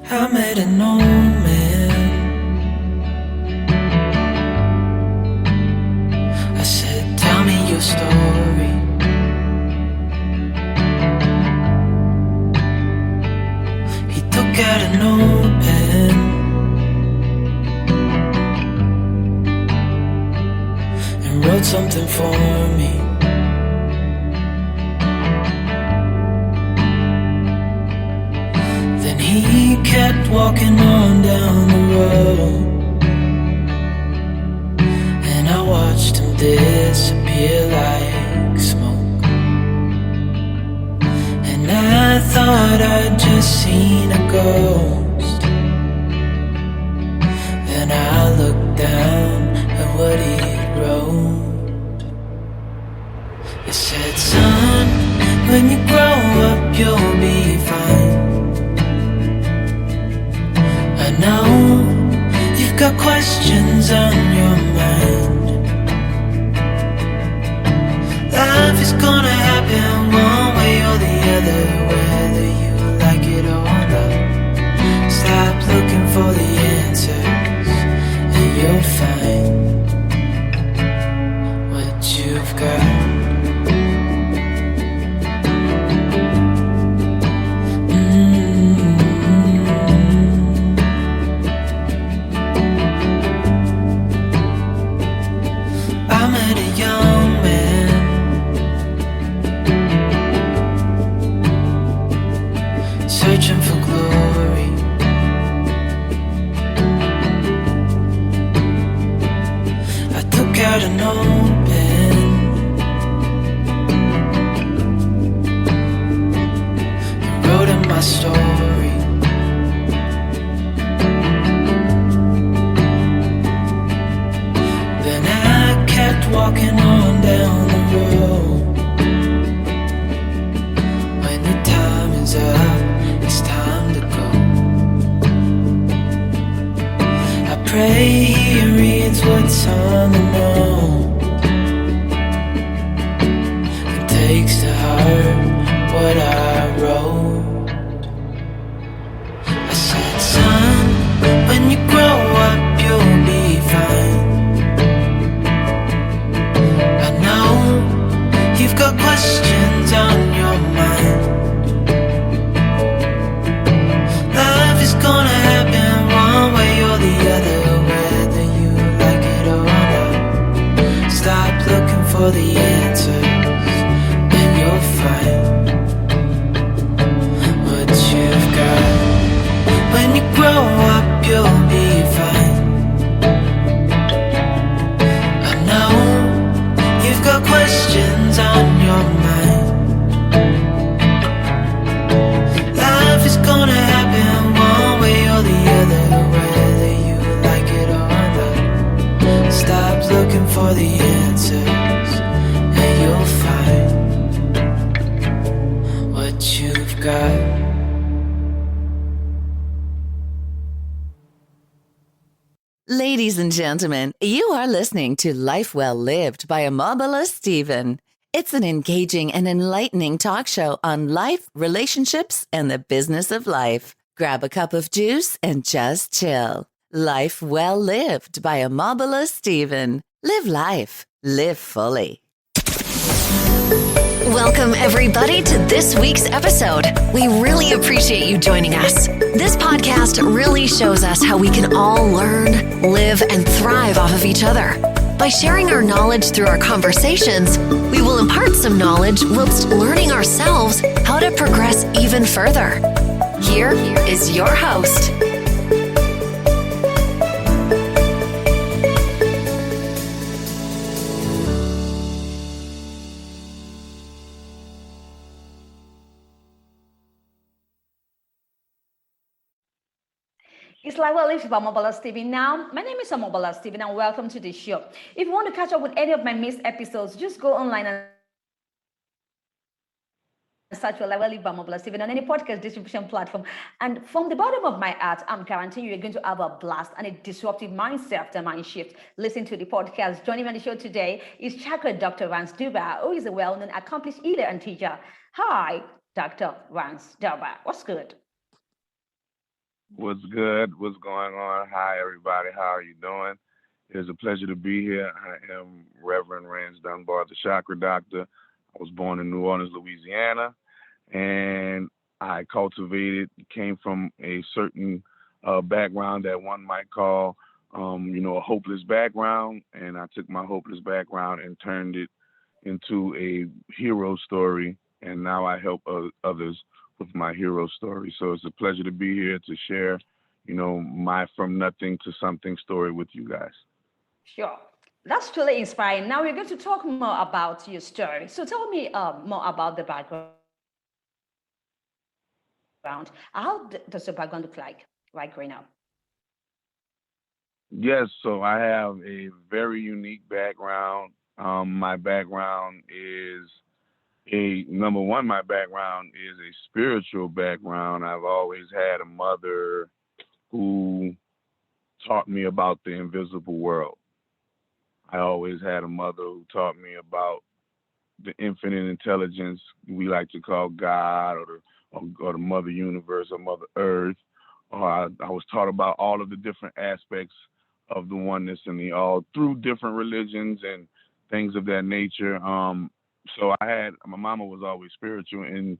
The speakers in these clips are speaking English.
I met an old man. I said, tell me your story. He took out an old pen and wrote something for me. Then he kept walking on down the road, and I watched him disappear like smoke. And I thought I'd just seen a ghost. Then I looked down at what he wrote. It said, son, when you grow up you'll be fine. I know you've got questions on your mind. Life is gonna happen one way or the other, whether you like it or not. Stop looking for the answers and you'll find what you've got. I met a young man. Searching for glory. I took out an old pen and wrote in my story. Then I kept walking on down the road. When your time is up, it's time to go. I pray he reads what's on the note and takes to heart what I wrote. I said, son, when you grow up you'll be fine. I know you've got questions on your mind. Life is gonna happen one way or the other, whether you like it or not. Stop looking for the answers and you'll find what you've got. When you grow up you'll be fine. I know you've got questions on your mind. Life is gonna happen one way or the other, whether you like it or not. Stop looking for the answers and you'll find what you've got. Ladies and gentlemen, you are listening to Life Well Lived by Omobola Stephen. It's an engaging and enlightening talk show on life, relationships, and the business of life. Grab a cup of juice and just chill. Life Well Lived by Omobola Stephen. Live life. Live fully. Welcome, everybody, to this week's episode. We really appreciate you joining us. This podcast really shows us how we can all learn, live, and thrive off of each other. By sharing our knowledge through our conversations, we will impart some knowledge whilst learning ourselves how to progress even further. Here is your host. It's like, well, it's Omobola Stephen now. My name is Omobola Stephen and welcome to the show. If you want to catch up with any of my missed episodes, just go online and search for Lawali Omobola Stephen on any podcast distribution platform. And from the bottom of my heart, I'm guaranteeing you're going to have a blast and a disruptive mindset after mind shift. Listen to the podcast. Joining me on the show today is Chakra Doctor Rance Durban, who is a well-known accomplished healer and teacher. Hi, Dr. Rance Durban. What's good? What's good? What's going on? Hi, everybody. How are you doing? It is a pleasure to be here. I am Reverend Rance Durban, the Chakra Doctor. I was born in New Orleans, Louisiana, and I came from a certain background that one might call, a hopeless background. And I took my hopeless background and turned it into a hero story. And now I help others with my hero story. So it's a pleasure to be here to share, my from nothing to something story with you guys. Sure. That's truly inspiring. Now we're going to talk more about your story. So tell me more about the background. How does your background look like right growing up? Yes, so I have a very unique background. My background is number one, my background is a spiritual background. I've always had a mother who taught me about the invisible world. I always had a mother who taught me about the infinite intelligence we like to call God, or the Mother Universe, or Mother Earth. Or I was taught about all of the different aspects of the oneness and the all through different religions and things of that nature. So my mama was always spiritual,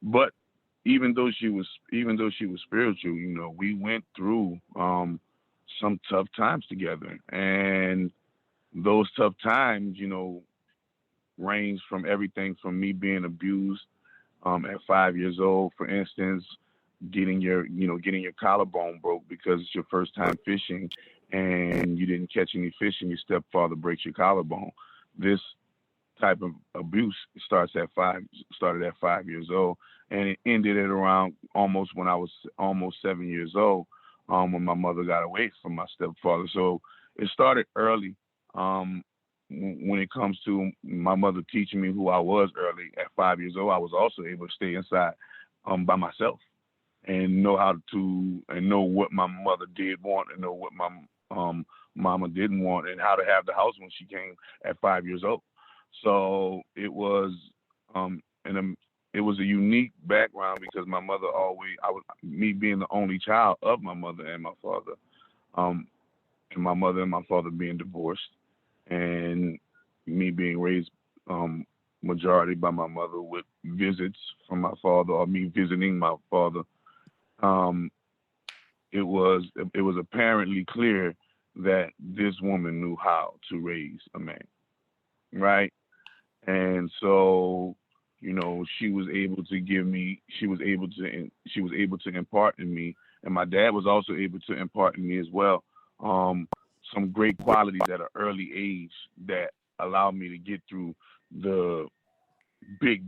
but even though she was spiritual, we went through some tough times together, and those tough times, range from everything from me being abused at 5 years old, for instance, getting your collarbone broke because it's your first time fishing and you didn't catch any fish and your stepfather breaks your collarbone. This type of abuse started at 5 years old, and it ended at around almost when I was almost 7 years old, when my mother got away from my stepfather. So it started early. When it comes to my mother teaching me who I was early at 5 years old, I was also able to stay inside by myself and know what my mother did want and know what my mama didn't want, and how to have the house when she came at 5 years old. So it was a unique background because my mother me being the only child of my mother and my father, um, and my mother and my father being divorced, and me being raised majority by my mother with visits from my father, or me visiting my father. Um, it was apparently clear that this woman knew how to raise a man, right? And so, she was able to impart in me, and my dad was also able to impart in me as well, um, some great qualities at an early age that allowed me to get through the big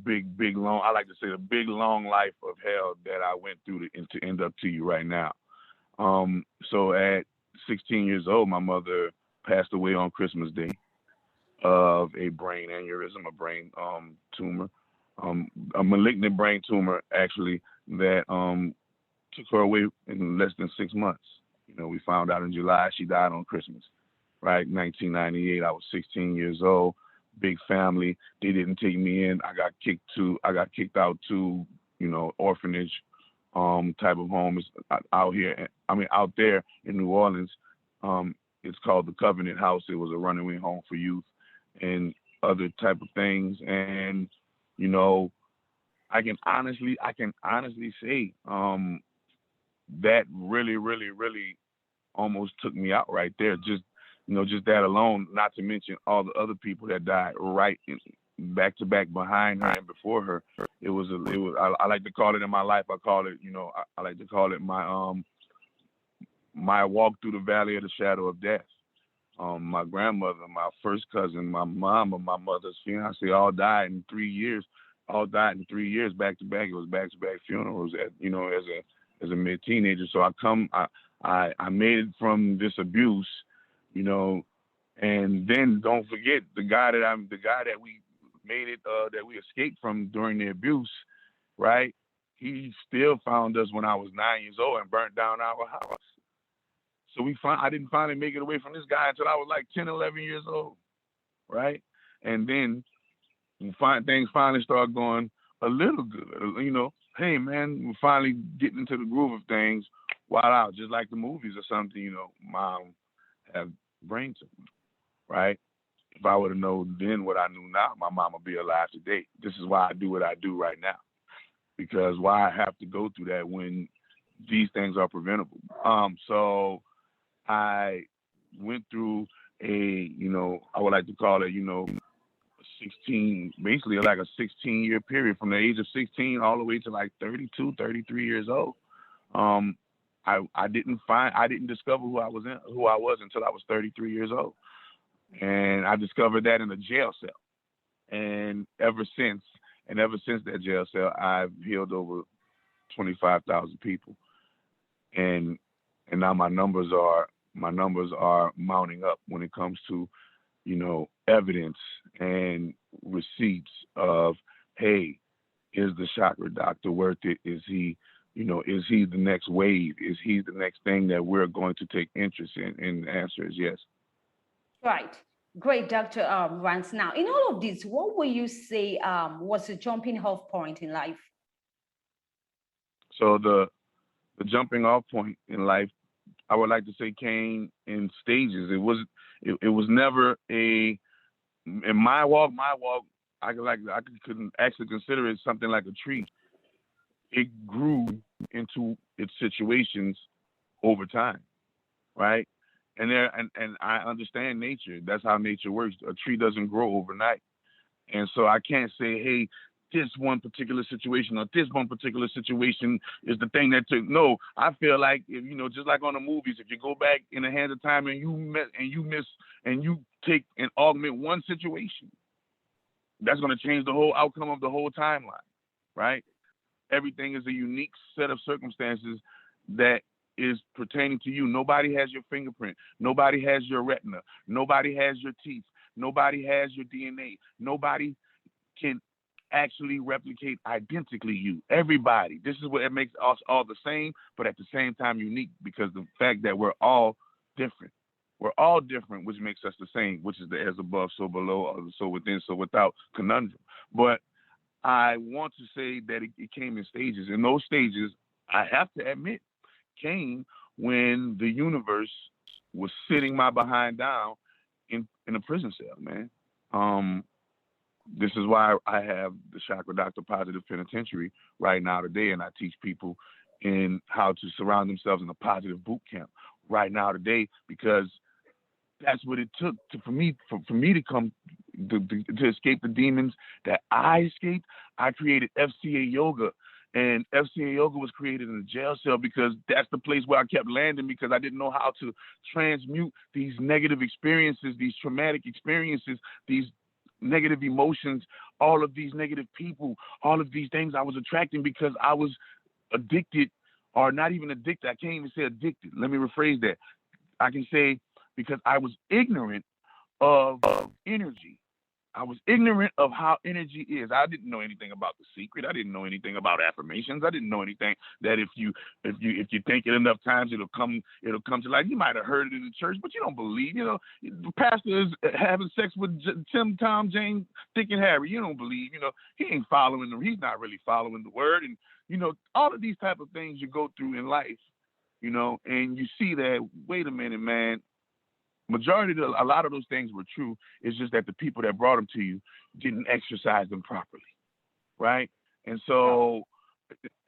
long, I like to say, the big long life of hell that I went through to end up to you right now. So at 16 years old, my mother passed away on Christmas Day of a brain aneurysm, a brain tumor, a malignant brain tumor, actually, that took her away in less than 6 months. We found out in July she died on Christmas, right? 1998. I was 16 years old. Big family. They didn't take me in. I got kicked out to, orphanage type of home. It's out here. I mean, out there in New Orleans. It's called the Covenant House. It was a runaway home for youth and other type of things. And you know, I can honestly say that really, really, really almost took me out right there. Just that alone. Not to mention all the other people that died back to back behind her and before her. I like to call it in my life. I call it, I like to call it my walk through the valley of the shadow of death. My grandmother, my first cousin, my mom, and my mother's fiance all died in 3 years. All died in 3 years back to back. It was back to back funerals. As a mid teenager. So I made it from this abuse, and then don't forget the guy that we made it that we escaped from during the abuse, right? He still found us when I was 9 years old and burnt down our house. So I didn't finally make it away from this guy until I was like 10, 11 years old, right? And then things finally started going a little good, hey man, we're finally getting into the groove of things. Wild out, just like the movies or something. Mom have brain tumor, right? If I would have known then what I knew now, my mom would be alive today. This is why I do what I do right now, because why I have to go through that when these things are preventable. So I went through I would like to call it, 16, basically like a 16-year period from the age of 16 all the way to like 32, 33 years old. I didn't discover who I was until I was 33 years old. And I discovered that in a jail cell. And ever since that jail cell, I've healed over 25,000 people. And now my numbers are mounting up when it comes to, evidence and receipts of, hey, is the Chakra Doctor worth it? Is he the next wave? Is he the next thing that we're going to take interest in? And the answer is yes. Right. Great, Dr. Rance. Now, in all of this, what will you say was a jumping off point in life? So the jumping off point in life, I would like to say, came in stages. It was never in my walk. I couldn't actually consider it something like a tree. It grew into its situations over time, right? And I understand nature. That's how nature works. A tree doesn't grow overnight, and so I can't say, hey, this one particular situation or this one particular situation is the thing that took. No, I feel like just like on the movies, if you go back in the hands of time and you take and augment one situation, that's going to change the whole outcome of the whole timeline, right? Everything is a unique set of circumstances that is pertaining to you. Nobody has your fingerprint. Nobody has your retina. Nobody has your teeth. Nobody has your DNA. Nobody can actually replicate identically you. Everybody. This is what it makes us all the same, but at the same time unique, because the fact that we're all different. We're all different, which makes us the same, which is the as above, so below, or so within, so without conundrum. But I want to say that it came in stages. And those stages, I have to admit, came when the universe was sitting my behind down in a prison cell, man. This is why I have the Chakra Doctor Positive Penitentiary right now today, and I teach people in how to surround themselves in a positive boot camp right now today, because that's what it took for me to come to escape the demons that I escaped. I created FCA Yoga, and FCA Yoga was created in a jail cell because that's the place where I kept landing, because I didn't know how to transmute these negative experiences, these traumatic experiences, these negative emotions, all of these negative people, all of these things I was attracting because I was addicted, or not even addicted. I can't even say addicted. Let me rephrase that. I can say because I was ignorant of energy. I was ignorant of how energy is. I didn't know anything about The Secret. I didn't know anything about affirmations. I didn't know anything that if you think it enough times, it'll come to life. You might have heard it in the church, but you don't believe. The pastor is having sex with Tim, Tom, Jane, Dick, and Harry. You don't believe. He ain't following them. He's not really following the word. And all of these type of things you go through in life. And you see that. Wait a minute, man. A lot of those things were true. It's just that the people that brought them to you didn't exercise them properly, right? And so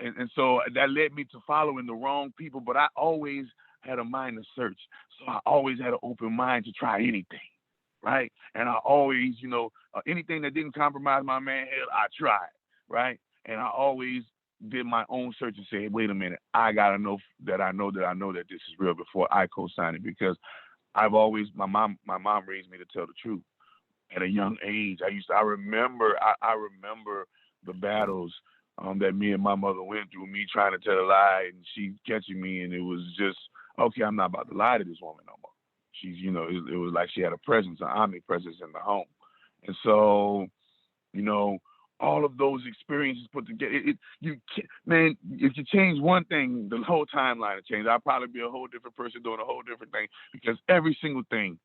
that led me to following the wrong people. But I always had a mind to search, so I always had an open mind to try anything, right? And I always, anything that didn't compromise my manhood, I tried, right? And I always did my own search and said, wait a minute, I gotta know that I know that this is real before I co-sign it, because my mom raised me to tell the truth at a young age. I remember the battles that me and my mother went through, me trying to tell a lie and she catching me, and it was just, okay, I'm not about to lie to this woman no more. She's, it was like she had a presence, an omnipresence in the home. And so, all of those experiences put together, if you change one thing, the whole timeline will change. I'll probably be a whole different person doing a whole different thing, because every single thing,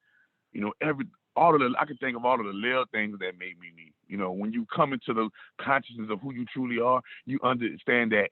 I can think of all of the little things that made me me. You know, when you come into the consciousness of who you truly are, you understand that